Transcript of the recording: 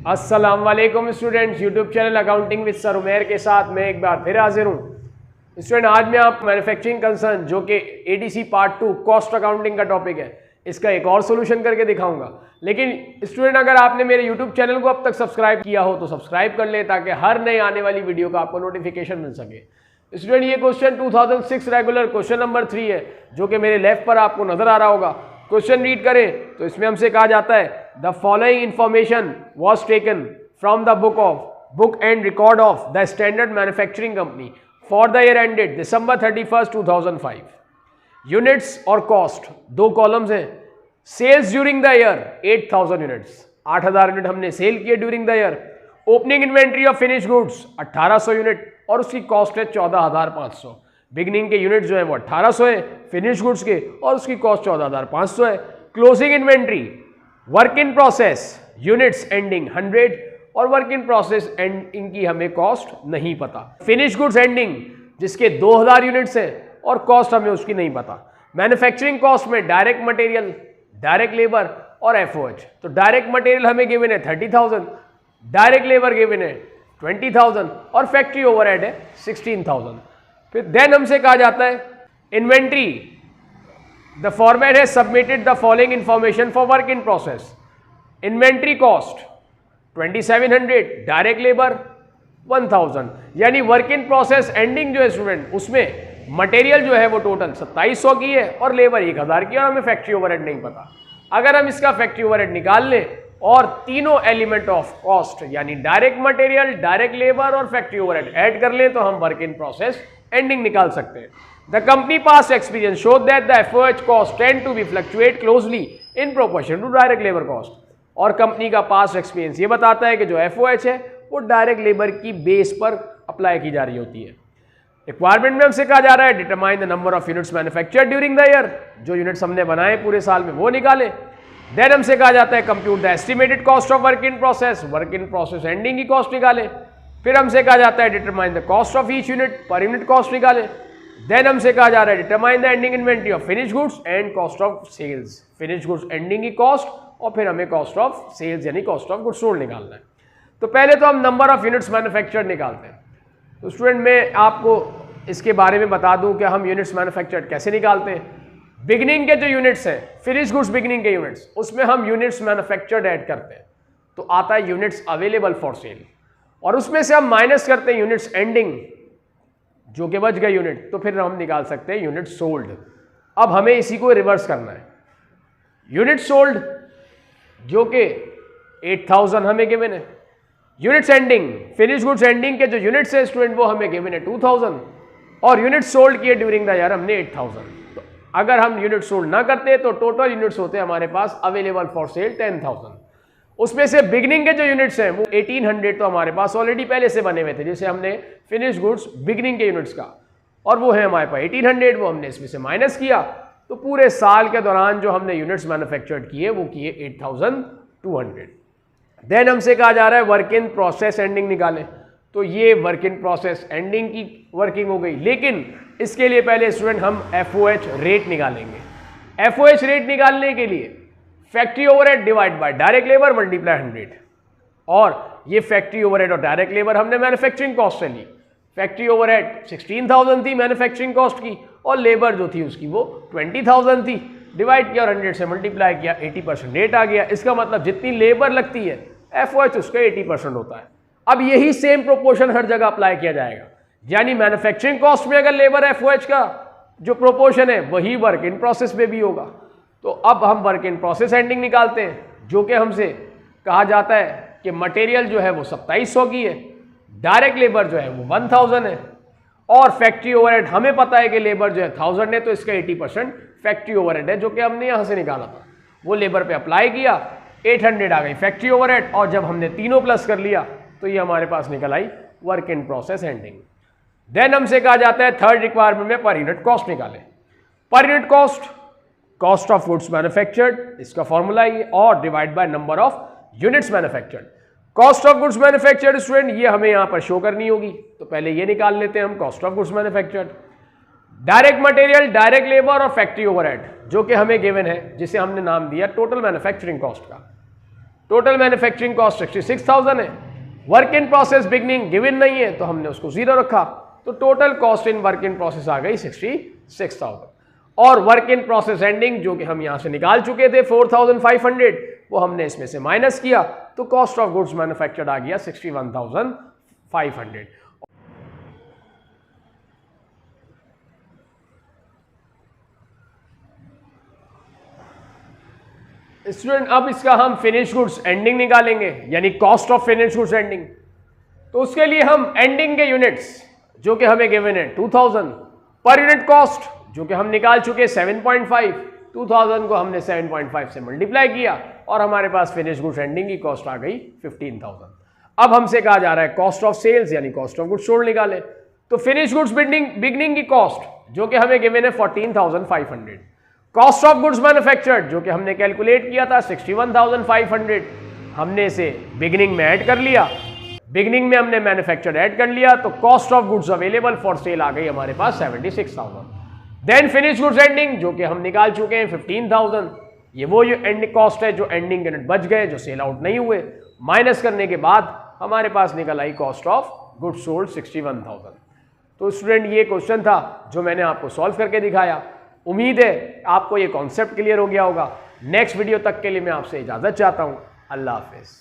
अस्सलाम वालेकुम students, YouTube channel accounting with sir Umer के साथ मैं एक बार फिर हाजिर हूँ। स्टूडेंट, आज मैं आप मैन्युफैक्चरिंग कंसर्न जो कि एडीसी पार्ट 2 कॉस्ट अकाउंटिंग का टॉपिक है, इसका एक और सोल्यूशन करके दिखाऊंगा। लेकिन स्टूडेंट, अगर आपने मेरे यूट्यूब चैनल को अब तक सब्सक्राइब किया हो तो सब्सक्राइब कर ले ताकि हर नए आने वाली वीडियो का आपको नोटिफिकेशन मिल सके। स्टूडेंट, ये क्वेश्चन 2006 रेगुलर क्वेश्चन नंबर 3 है जो कि मेरे लेफ्ट पर आपको नजर आ रहा होगा। क्वेश्चन रीड करें तो इसमें हमसे कहा जाता है the following information was taken from the book and record of the standard manufacturing company for the year ended December 31, 2005। Units और कॉस्ट दो कॉलम्स हैं। Sales during the year 8000 units, 8000 unit हमने सेल किए during the year. Opening inventory of finish goods 1800 unit और उसकी cost है 14500। Beginning के unit जो है वो 1800 है फिनिश गुड्स के और उसकी कॉस्ट 14500 है। Closing inventory work in process units ending 100 और वर्क इन प्रोसेस एंडिंग की हमें कॉस्ट नहीं पता। फिनिश गुड्स एंडिंग जिसके 2000 यूनिट्स हैं और कॉस्ट हमें उसकी नहीं पता। मैन्युफैक्चरिंग कॉस्ट में डायरेक्ट मटेरियल, डायरेक्ट लेबर और एफओएच। तो डायरेक्ट मटेरियल हमें गिवन है 30,000, डायरेक्ट लेबर गिवन है 20,000 और फैक्ट्री ओवरहेड है 16,000। फिर देन हमसे कहा जाता है इन्वेंट्री, द फॉर्मेट है submitted the following information for work in process. Inventory cost 2700, direct labour 1000, यानी वर्क इन प्रोसेस एंडिंग जो है स्टूडेंट उसमें मटेरियल जो है वो टोटल 2700 की है और लेबर 1000 की है और हमें फैक्ट्री ओवरहेड नहीं पता। अगर हम इसका फैक्ट्री ओवरहेड निकाल लें और तीनों एलिमेंट ऑफ कॉस्ट यानी डायरेक्ट मटेरियल, डायरेक्ट लेबर और फैक्ट्री ओवरहेड ऐड कर लें तो हम वर्क इन प्रोसेस एंडिंग निकाल सकते हैं। The company past experience show that the FOH cost tend to be fluctuate closely in proportion to direct labour cost. और company का पास्ट एक्सपीरियंस ये बताता है कि जो एफओएच है वो डायरेक्ट लेबर की बेस पर अप्लाई की जा रही होती है। रिक्वायरमेंट में हमसे कहा जा रहा है determine the number of units manufactured during the year, जो यूनिट्स हमने बनाए पूरे साल में वो निकाले। देन हमसे कहा जाता है compute the estimated cost of work in process ending की कॉस्ट निकाले। फिर हमसे कहा जाता है determine the cost of each unit, per unit cost निकाले। देन हमसे कहा जा रहा है determine the ending inventory of finish goods and cost of sales, finish goods ending की कॉस्ट और फिर हमें कॉस्ट ऑफ सेल्स यानी कॉस्ट ऑफ गुड्स सोल्ड निकालना है। तो पहले तो हम नंबर ऑफ यूनिट्स मैन्युफैक्चर्ड निकालते हैं। तो स्टूडेंट, मैं आपको इसके बारे में बता दूं कि हम यूनिट्स मैन्युफैक्चर्ड कैसे निकालते हैं। बिगनिंग के जो यूनिट्स हैं, फिनिश गुड्स बिगनिंग के यूनिट्स, उसमें हम यूनिट्स मैन्युफैक्चर्ड ऐड करते हैं तो आता है यूनिट्स अवेलेबल फॉर सेल, और उसमें से हम माइनस करते हैं यूनिट्स एंडिंग जो कि बच गए यूनिट, तो फिर हम निकाल सकते हैं यूनिट सोल्ड। अब हमें इसी को रिवर्स करना है। यूनिट सोल्ड जो कि 8000 हमें गिवन है, units ending finish goods ending के जो यूनिट्स है स्टूडेंट वो हमें गिवन है 2000 और यूनिट सोल्ड किए ड्यूरिंग द ईयर हमने 8000। तो अगर हम यूनिट सोल्ड ना करते तो टोटल यूनिट्स होते हैं हमारे पास अवेलेबल फॉर सेल 10,000। उसमें से बिगनिंग के जो यूनिट्स हैं वो 1800 तो हमारे पास ऑलरेडी पहले से बने हुए थे, जैसे हमने फिनिश गुड्स बिगनिंग के यूनिट्स का, और वो है हमारे पास 1800, वो हमने इसमें से माइनस किया। तो पूरे साल के दौरान जो हमने यूनिट्स मैन्युफैक्चर्ड किए वो किए 8200। देन हमसे कहा जा रहा है वर्क इन प्रोसेस एंडिंग निकालें। तो ये वर्क इन प्रोसेस एंडिंग की वर्किंग हो गई, लेकिन इसके लिए पहले स्टूडेंट हम एफओएच रेट निकालेंगे। एफओएच रेट निकालने के लिए factory overhead divide by direct labour multiply 100, और ये फैक्ट्री ओवरहेड और डायरेक्ट लेबर हमने मैन्युफैक्चरिंग कॉस्ट से ली। फैक्ट्री ओवरहेड 16,000 थी मैन्युफैक्चरिंग कॉस्ट की और लेबर जो थी उसकी वो 20,000 थी। डिवाइड किया और 100 से मल्टीप्लाई किया, 80% रेट आ गया। इसका मतलब जितनी लेबर लगती है एफओएच उसका 80% होता है। अब यही सेम प्रोपोर्शन हर जगह अप्लाई किया जाएगा, यानी मैन्युफैक्चरिंग कॉस्ट में अगर लेबर एफओएच का जो प्रोपोर्शन है वही वर्क इन प्रोसेस में भी होगा। तो अब हम वर्क इन प्रोसेस एंडिंग निकालते हैं, जो कि हमसे कहा जाता है कि मटेरियल जो है वो 2700 की है, डायरेक्ट लेबर जो है वो 1000 है और फैक्ट्री ओवरहेड हमें पता है कि लेबर जो है 1000 है, तो इसका 80% फैक्ट्री ओवरहेड है जो कि हमने यहाँ से निकाला था। वो लेबर पे अप्लाई किया, 800 आ गई फैक्ट्री ओवरहेड, और जब हमने तीनों प्लस कर लिया तो ये हमारे पास निकल आई work in process ending. Then हमसे कहा जाता है थर्ड रिक्वायरमेंट में पर यूनिट कॉस्ट निकालें। पर unit cost of goods manufactured, इसका फॉर्मूला ही, और divide by number of units manufactured. Cost of goods manufactured student ये हमें यहां पर शो करनी होगी, तो पहले ये निकाल लेते हैं हम cost of goods manufactured. Direct material, direct labour और फैक्ट्री ओवरहेड जो कि हमें गिवन है, जिसे हमने नाम दिया टोटल मैन्युफैक्चरिंग कॉस्ट का। टोटल मैन्युफैक्चरिंग कॉस्ट 66,000 है। Work in process beginning given नहीं है तो हमने उसको 0 रखा, तो total cost in work in process आ गई 66,000। और वर्क इन प्रोसेस एंडिंग जो कि हम यहां से निकाल चुके थे 4,500, वो हमने इसमें से माइनस किया, तो कॉस्ट ऑफ गुड्स मैन्युफैक्चर्ड आ गया 61,500। स्टूडेंट अब इसका हम फिनिश गुड्स एंडिंग निकालेंगे, यानी cost of finish goods ending. तो उसके लिए हम एंडिंग के यूनिट्स जो कि हमें गिवन है 2000 पर यूनिट कॉस्ट जो कि हम निकाल चुके 7.5, 2000 को हमने 7.5 से मल्टीप्लाई किया और हमारे पास फिनिश गुड्स एंडिंग की कॉस्ट आ गई 15,000। अब हमसे कहा जा रहा है कॉस्ट ऑफ सेल्स यानी कॉस्ट ऑफ गुड्स सोल्ड निकाले। तो फिनिश गुड्स बिगनिंग की कॉस्ट जो कि हमें गिवन है 14,500, कॉस्ट ऑफ गुड्स मैन्युफैक्चर्ड जो कि हमने कैलकुलेट किया था 61,500, हमने इसे बिगनिंग में ऐड कर लिया, बिगनिंग में हमने मैन्युफैक्चर्ड ऐड कर लिया, तो cost of goods available for sale आ गई हमारे पास 76,000। देन फिनिश गुड्स एंडिंग जो कि हम निकाल चुके हैं 15,000, ये वो जो एंडिंग कॉस्ट है जो एंडिंग यूनिट बच गए जो सेल आउट नहीं हुए, माइनस करने के बाद हमारे पास निकल आई कॉस्ट ऑफ गुड्स सोल्ड 61,000। तो स्टूडेंट ये क्वेश्चन था जो मैंने आपको सॉल्व करके दिखाया। उम्मीद है आपको ये कॉन्सेप्ट क्लियर हो गया होगा। नेक्स्ट वीडियो तक के लिए मैं आपसे इजाजत चाहता हूँ। अल्लाह हाफिज।